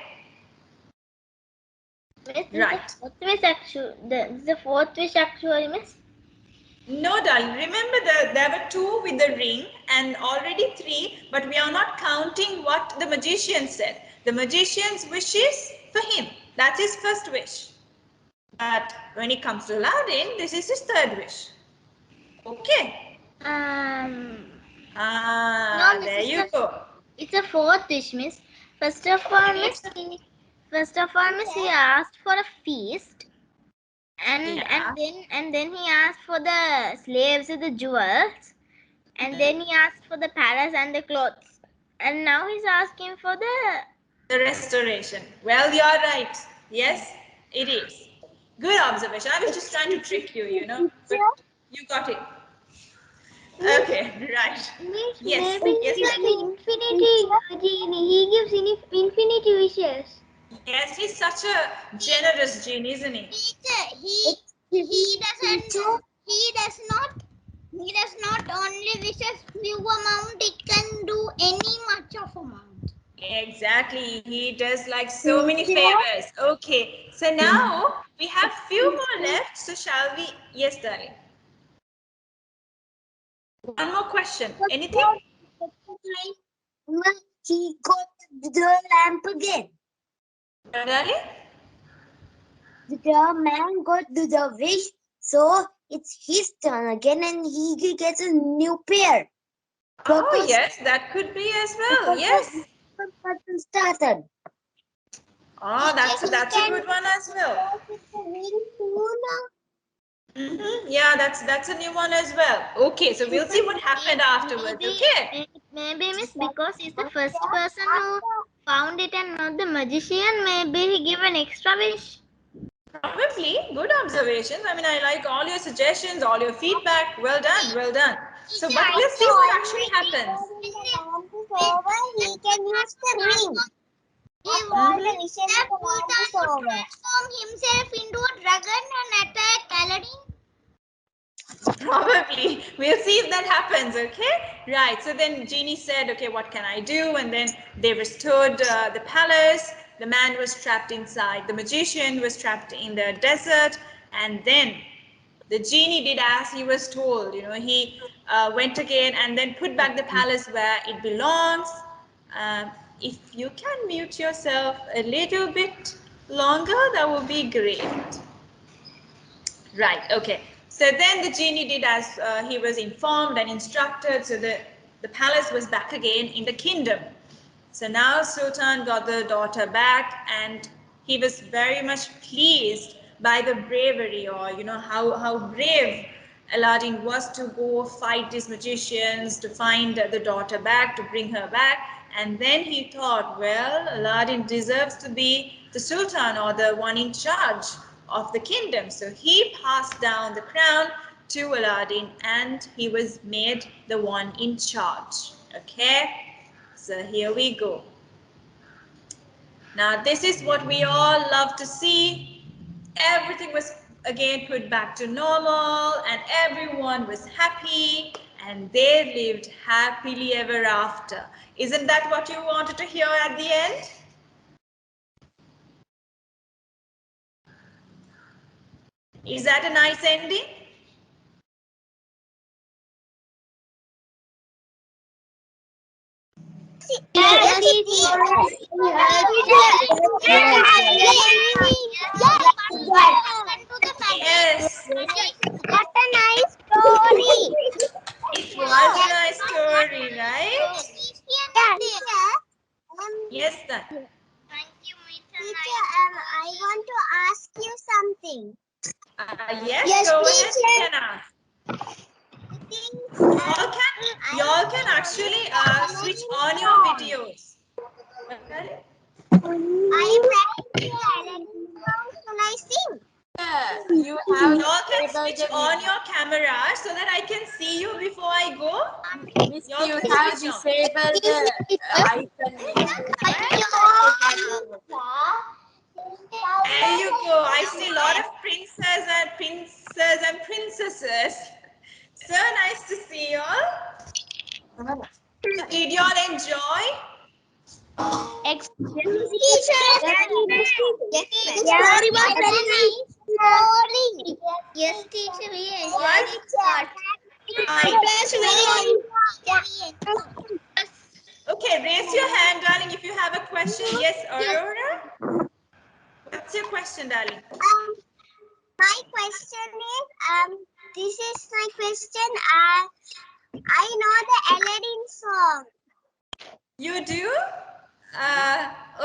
Miss, Right. the fourth wish actually, miss. No, darling. Remember there were two with the ring and already three, but we are not counting what the magician said. The magician's wish is for him. That's his first wish. But when it comes to Aladdin, this is his third wish. Okay. No, miss, There you go. it's a fourth wish, miss. First of all, miss, First of all, Miss, he asked for a feast, and Yeah. then he asked for the slaves with the jewels, and then he asked for the palace and the clothes, and now he's asking for The restoration. Well, you're right. Yes, it is. Good observation. I was just trying to trick you, but you got it. Okay, right. Miss, Yes, maybe yes, he's like Dad. an infinity genie. He gives infinity wishes. Yes, he's such a generous gene, isn't he? Teacher, he does not only wish a few amount, it can do any much of amount. Exactly. He does like so many favors. Okay, so now we have few more left. So shall we? Yes, darling. One more question. Anything? He got the lamp again. Darling? The man got the wish, so it's his turn again, and he gets a new pair. Oh, Purpose. yes, that could be as well. Yes. Person started. Oh, that's a good one as well. Yeah, that's a new one as well. Okay, so we'll see what happened afterwards. Okay. Maybe Miss, because he's the first person who found it and not the magician, maybe he give an extra wish. Probably good observations. I mean, I like all your suggestions, all your feedback. Well done, well done. So, but we'll see what actually happens. When the lamp is over, he can use the ring. He After all the wishes, that the lamp is Sultan would over. transform himself into a dragon and attack Aladdin. Probably. We'll see if that happens, okay? Right. So then Genie said, okay, what can I do? And then they restored the palace. The man was trapped inside. The magician was trapped in the desert. And then the genie did as he was told. He went again and then put back the palace where it belongs. If you can mute yourself a little bit longer, that would be great. Right, okay. So then the genie did as he was informed and instructed. So the palace was back again in the kingdom. So now Sultan got the daughter back, and he was very much pleased by the bravery, or how brave Aladdin was to go fight these magicians to find the daughter back, to bring her back. And then he thought, well, Aladdin deserves to be the Sultan, or the one in charge of the kingdom. So he passed down the crown to Aladdin, and he was made the one in charge. Okay, so here we go. Now this is what we all love to see. Everything was again put back to normal, and everyone was happy, and they lived happily ever after. Isn't that what you wanted to hear at the end? Is that a nice ending? Yes, Yes, What a nice story. it was a nice story, right? Yes, sir. Thank you, Teacher, I want to ask you something. Yes, go ahead, you can ask. Y'all can actually switch on your videos. Okay? I practice Aladdin songs when I sing. You all can switch on your camera so that I can see you before I go. Miss, Y'all you can have switch on. disabled the icon. There you go. I see a lot of princes and princesses. So nice to see y'all. Did y'all enjoy? Story was very nice. Yes, teacher, we enjoyed it a lot. Right. Very Okay, raise your hand, darling, if you have a question. Yes, Aurora? What's your question, darling? My question is, this is my question. I know the Aladdin song. You do?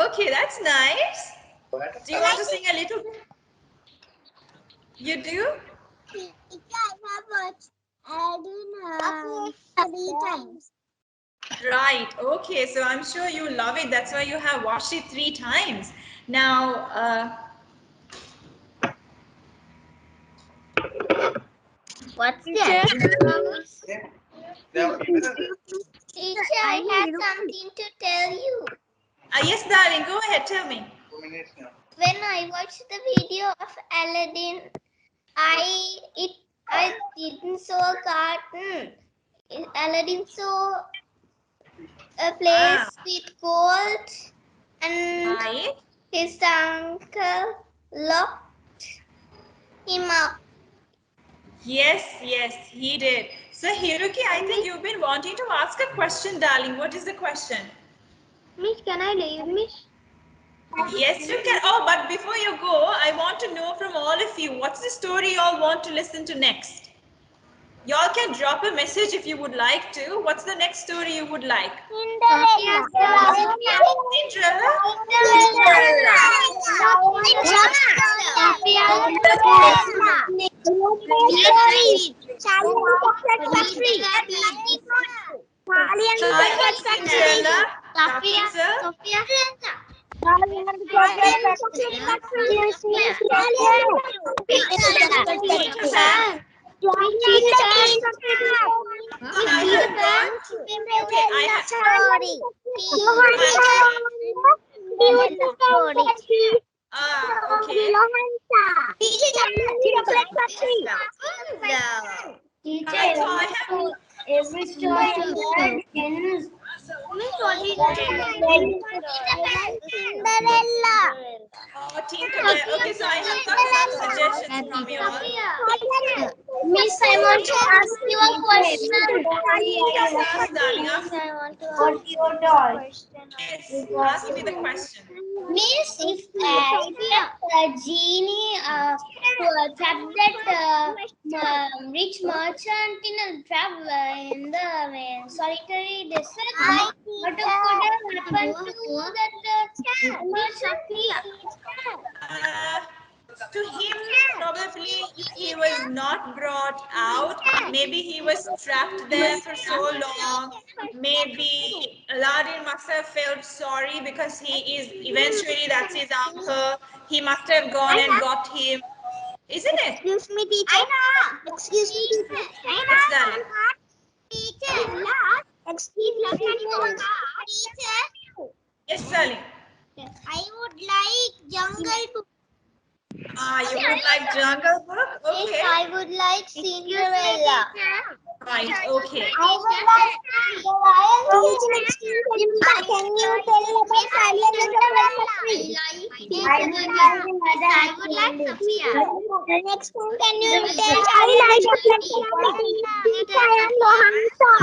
Okay, that's nice. Do you want to sing a little bit? You do? I have watched Aladdin 3 times. Right. Okay. So I'm sure you love it. That's why you have watched it 3 times. Now, What's the other? Teacher, I have something to tell you. yes, darling. Go ahead. Tell me. When I watched the video of Aladdin, I didn't saw a cartoon. Aladdin saw a place with gold, and Right. his uncle locked him up. Yes, yes, he did. So, Hiruki, I think you've been wanting to ask a question, darling. What is the question? Miss, can I leave, Miss? Yes, you can. Oh, but before you go, I want to know from all of you, what's the story you all want to listen to next? Y'all can drop a message if you would like to. What's the next story you would like? Cinderella. Cinderella? Charlie and Cinderella? Rapunzel? Peter Pan? I have got. Okay, I have. Okay. Right, so I have. Every story ends. Oh, Tinkerbell. Okay, so I have got some suggestions from you all. Miss, I want to ask you a question. Yes, ask, darling. Ask. What's your doll? Yes, ask me the question. Miss, if a genie trapped that rich merchant in a trap in the solitary desert, what could happen to that merchant? Uh, to him, probably if he was not brought out, maybe he was trapped there for so long. Maybe Aladdin must have felt sorry because he is eventually, that's his uncle. He must have gone and got him, isn't it? Excuse me, teacher. Excuse me, teacher. Yes, darling. Teacher. Excuse me, teacher. Yes, darling. I would like Jungle Book. You would like Jungle Book? Okay. I would like Cinderella. Right, okay. I would like the Lion King. Can you tell about Charlie and the Chocolate Factory? I would like Sophia. The next one, can you tell Charlie and the Chocolate Factory? I am Lohansa.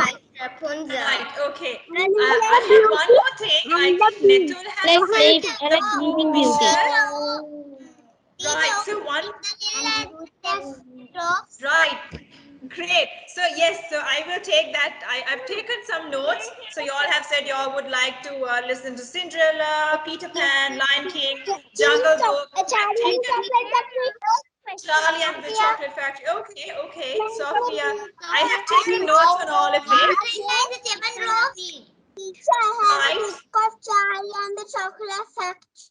Rapunzel. Right, okay. And I have one more thing. I think Netul has said the wishes. Right, so one. Right, great. So yes, so I will take that. I've taken some notes. So you all have said you all would like to listen to Cinderella, Peter Pan, Lion King, Jungle Book. I've taken Charlie and the Chocolate Factory. Okay, okay. Sophia, I have taken notes on all of it. Right. Charlie and the Chocolate Factory.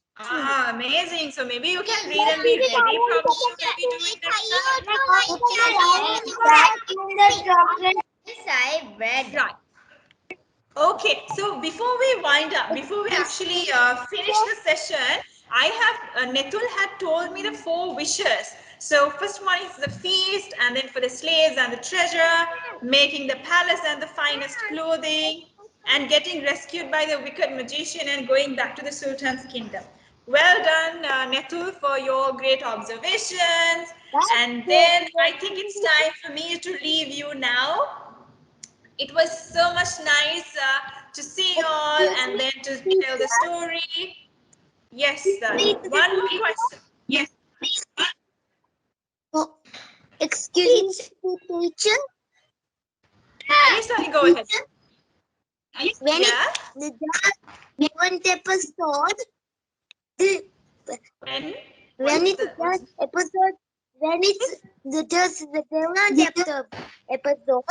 Amazing. So maybe you can read and be ready. Probably you will be doing that. Yes, I read. Right. Okay, so before we wind up, before we actually finish the session, I have, Netul had told me the 4 wishes. So first one is the feast, and then for the slaves and the treasure, making the palace and the finest clothing, and getting rescued by the wicked magician and going back to the Sultan's kingdom. Well done, Netul, for your great observations. And then I think it's time for me to leave you now. It was so much nice to see you all and then to tell the story. Yes, one more question. Yes. Excuse me, teacher. Yes, Sunny, go ahead. When Yeah. the dog went episode, the When? When What's it's the just episode, when it's the just the current episode,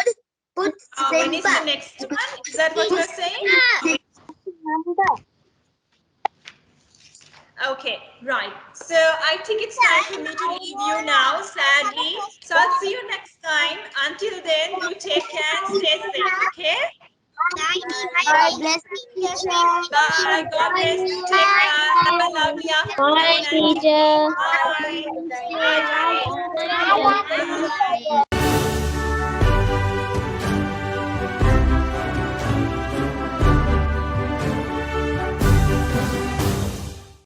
put when is the Simba. next one? Is that what you are saying? Number. Okay, right. So I think it's time for me to leave you now, sadly. So I'll see you next time. Until then, you take care and stay safe, okay? God bless you, teacher. Bye. God bless you. Take care. Have a lovely afternoon. Bye, And teacher. bye. Bye. Bye. Bye. Bye. Bye.